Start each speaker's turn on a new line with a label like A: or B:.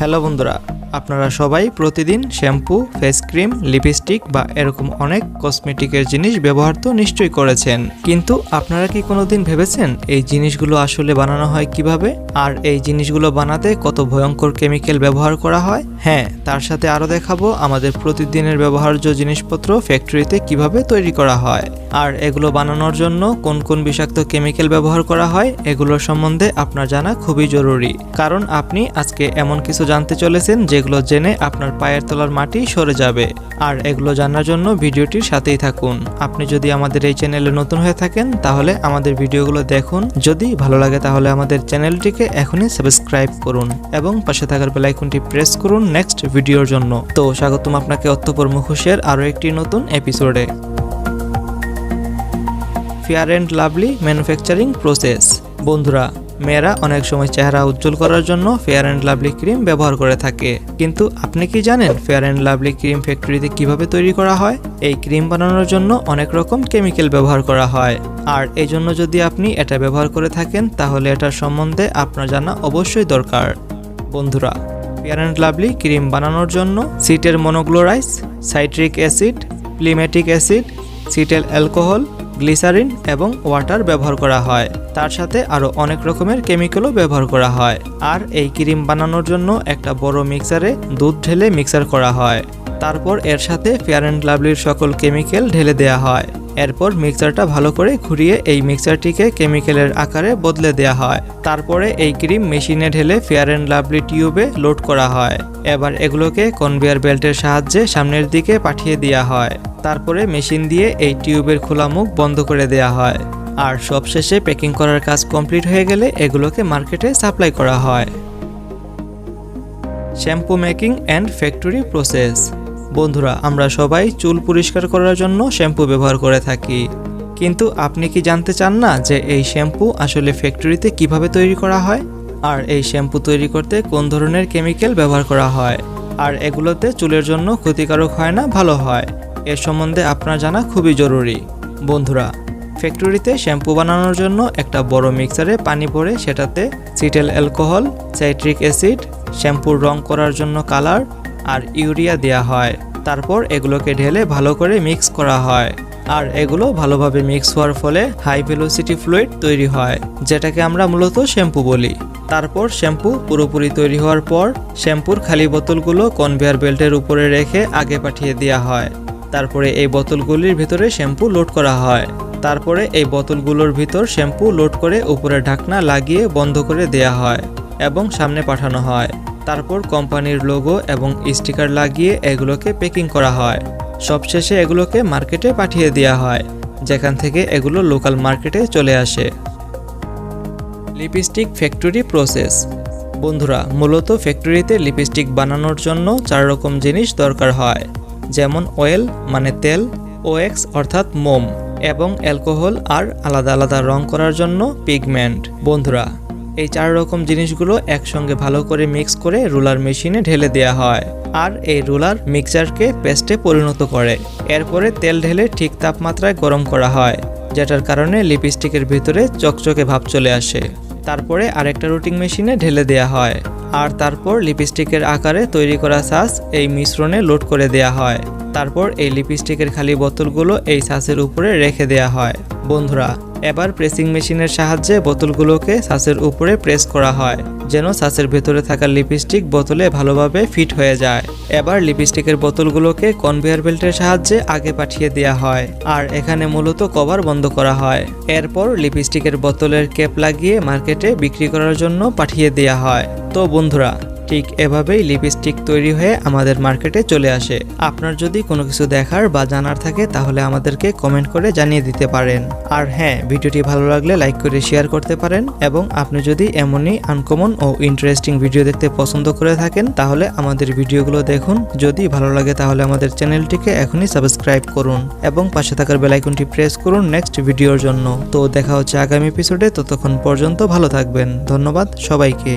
A: Hello বন্ধুরা, আপনারা সবাই প্রতিদিন শ্যাম্পু, ফেস ক্রিম, লিপস্টিক বা এরকম অনেক কসমেটিকের জিনিস ব্যবহার তো নিশ্চয়ই করেছেন, কিন্তু আপনারা কি কোনোদিন ভেবেছেন এই জিনিসগুলো আসলে বানানো হয় কিভাবে, আর এই জিনিসগুলো বানাতে কত ভয়ঙ্কর কেমিক্যাল ব্যবহার করা হয়? হ্যাঁ, তার সাথে আরও দেখাবো আমাদের প্রতিদিনের ব্যবহার্য জিনিসপত্র ফ্যাক্টরিতে কিভাবে তৈরি করা হয়, আর এগুলো বানানোর জন্য কোন কোন বিষাক্ত কেমিক্যাল ব্যবহার করা হয় এগুলোর সম্বন্ধে আপনার জানা খুবই জরুরি। কারণ আপনি আজকে এমন কিছু জানতে চলেছেন যেগুলো জেনে আপনার পায়ের তলার মাটি সরে যাবে। আর এগুলো জানার জন্য ভিডিওটির সাথেই থাকুন। আপনি যদি আমাদের এই চ্যানেলে নতুন হয়ে থাকেন তাহলে আমাদের ভিডিওগুলো দেখুন, যদি ভালো লাগে তাহলে আমাদের চ্যানেলটিকে এখনই সাবস্ক্রাইব করুন এবং পাশে থাকার বেল আইকনটি প্রেস করুন নেক্সট ভিডিওর জন্য। তো স্বাগতম আপনাকে অত্যপর মুখোশের আরও একটি নতুন এপিসোডে। Fair and lovely manufacturing process. বন্ধুরা, মেয়েরা অনেক সময় চেহারা উজ্জ্বল করার জন্য ফেয়ার অ্যান্ড লাভলি ক্রিম ব্যবহার করে থাকে, কিন্তু আপনি কি জানেন ফেয়ার অ্যান্ড লাভলি ক্রিম ফ্যাক্টরিতে কিভাবে তৈরি করা হয়? এই ক্রিম বানানোর জন্য অনেক রকম কেমিক্যাল ব্যবহার করা হয়, আর এই জন্য যদি আপনি এটা ব্যবহার করে থাকেন তাহলে এটার সম্বন্ধে আপনার জানা অবশ্যই দরকার। বন্ধুরা, ফেয়ার অ্যান্ড লাভলি ক্রিম বানানোর জন্য সিটের মনোগ্লোরাইজ, সাইট্রিক অ্যাসিড, প্লিমেটিক অ্যাসিড, সিটেল অ্যালকোহল, গ্লিসারিন এবং ওয়াটার ব্যবহার করা হয়। তার সাথে আরও অনেক রকমের কেমিক্যালও ব্যবহার করা হয়। আর এই ক্রিম বানানোর জন্য একটা বড় মিক্সারে দুধ ঢেলে মিক্সার করা হয়। তারপর এর সাথে ফেয়ার অ্যান্ড লাভলির সকল কেমিক্যাল ঢেলে দেওয়া হয়। এরপর মিক্সারটা ভালো করে ঘুরিয়ে এই মিক্সারটিকে কেমিক্যালের আকারে বদলে দেওয়া হয়। তারপরে এই ক্রিম মেশিনে ঢেলে ফেয়ার অ্যান্ড লাভলি টিউবে লোড করা হয়। এবার এগুলোকে কনভেয়ার বেল্টের সাহায্যে সামনের দিকে পাঠিয়ে দেওয়া হয়। তারপরে মেশিন দিয়ে এই টিউবের খোলা মুখ বন্ধ করে দেওয়া হয়। আর সবশেষে প্যাকিং করার কাজ কমপ্লিট হয়ে গেলে এগুলোকে মার্কেটে সাপ্লাই করা হয়। Shampoo making and factory process. বন্ধুরা, আমরা সবাই চুল পরিষ্কার করার জন্য শ্যাম্পু ব্যবহার করে থাকি, কিন্তু আপনি কি জানতে চান না যে এই শ্যাম্পু আসলে ফ্যাক্টরিতে কিভাবে তৈরি করা হয়, আর এই শ্যাম্পু তৈরি করতে কোন ধরনের কেমিক্যাল ব্যবহার করা হয়, আর এগুলোতে চুলের জন্য ক্ষতিকারক হয় না ভালো হয়? এর সম্বন্ধে আপনার জানা খুবই জরুরি। বন্ধুরা, ফ্যাক্টরিতে শ্যাম্পু বানানোর জন্য একটা বড় মিক্সারে পানি ভরে সেটাতে সিটেল অ্যালকোহল, সাইট্রিক অ্যাসিড, শ্যাম্পুর রং করার জন্য কালার আর ইউরিয়া দেওয়া হয়। তারপর এগুলোকে ঢেলে ভালো করে মিক্স করা হয়। আর এগুলো ভালোভাবে মিক্স হওয়ার ফলে হাই ভেলোসিটি ফ্লুইড তৈরি হয়, যেটাকে আমরা মূলত শ্যাম্পু বলি। তারপর শ্যাম্পু পুরোপুরি তৈরি হওয়ার পর শ্যাম্পুর খালি বোতলগুলো কনভেয়ার বেল্টের উপরে রেখে আগে পাঠিয়ে দেওয়া হয়। তারপরে এই বোতলগুলির ভিতরে শ্যাম্পু লোড করা হয়। তারপরে এই বোতলগুলোর ভিতর শ্যাম্পু লোড করে উপরে ঢাকনা লাগিয়ে বন্ধ করে দেয়া হয় এবং সামনে পাঠানো হয়। তারপর কোম্পানির লোগো এবং স্টিকার লাগিয়ে এগুলোকে প্যাকিং করা হয়। সবশেষে এগুলোকে মার্কেটে পাঠিয়ে দেওয়া হয়, যেখান থেকে এগুলো লোকাল মার্কেটে চলে আসে। Lipstick factory process. বন্ধুরা, মূলত ফ্যাক্টরিতে লিপস্টিক বানানোর জন্য 4 রকম জিনিস দরকার হয়, যেমন অয়েল মানে তেল, ওএক্স অর্থাৎ মোম, এবং অ্যালকোহল, আর আলাদা আলাদা রং করার জন্য পিগমেন্ট। বন্ধুরা, এই 4 রকম জিনিসগুলো একসঙ্গে ভালো করে মিক্স করে রুলার মেশিনে ঢেলে দেওয়া হয়, আর এই রুলার মিক্সচারকে পেস্টে পরিণত করে। এরপরে তেল ঢেলে ঠিক তাপমাত্রায় গরম করা হয়, যেটার কারণে লিপস্টিকের ভিতরে চকচকে ভাব চলে আসে। তারপরে আরেকটা রুটিং মেশিনে ঢেলে দেওয়া হয়, আর তারপর লিপস্টিকের আকারে তৈরি করা সাস এই মিশ্রণে লোড করে দেওয়া হয়। তারপর এই লিপস্টিকের খালি বোতলগুলো এই সাসের উপরে রেখে দেওয়া হয়। বন্ধুরা, এবার প্রেসিং মেশিনের সাহায্যে বোতলগুলোকে সাসের উপরে প্রেস করা হয়, যেন সাসের ভেতরে থাকা লিপস্টিক বোতলে ভালোভাবে ফিট হয়ে যায়। এবার লিপস্টিকের বোতলগুলোকে কনভেয়ার বেল্টের সাহায্যে আগে পাঠিয়ে দেওয়া হয়, আর এখানে মূলত কভার বন্ধ করা হয়। এরপর লিপস্টিকের বোতলের ক্যাপ লাগিয়ে মার্কেটে বিক্রি করার জন্য পাঠিয়ে দেওয়া হয়। তো বন্ধুরা, ঠিক এভাবেই লিপস্টিক তৈরি হয়ে আমাদের মার্কেটে চলে আসে। আপনার যদি কোনো কিছু দেখার বা জানার থাকে তাহলে আমাদেরকে কমেন্ট করে জানিয়ে দিতে পারেন। আর হ্যাঁ, ভিডিওটি ভালো লাগলে লাইক করে শেয়ার করতে পারেন, এবং আপনি যদি এমনই আনকমন ও ইন্টারেস্টিং ভিডিও দেখতে পছন্দ করে থাকেন তাহলে আমাদের ভিডিওগুলো দেখুন। যদি ভালো লাগে তাহলে আমাদের চ্যানেলটিকে এখনই সাবস্ক্রাইব করুন এবং পাশে থাকার বেল আইকনটি প্রেস করুন নেক্সট ভিডিওর জন্য। তো দেখা হচ্ছে আগামী এপিসোডে, ততক্ষণ পর্যন্ত ভালো থাকবেন। ধন্যবাদ সবাইকে।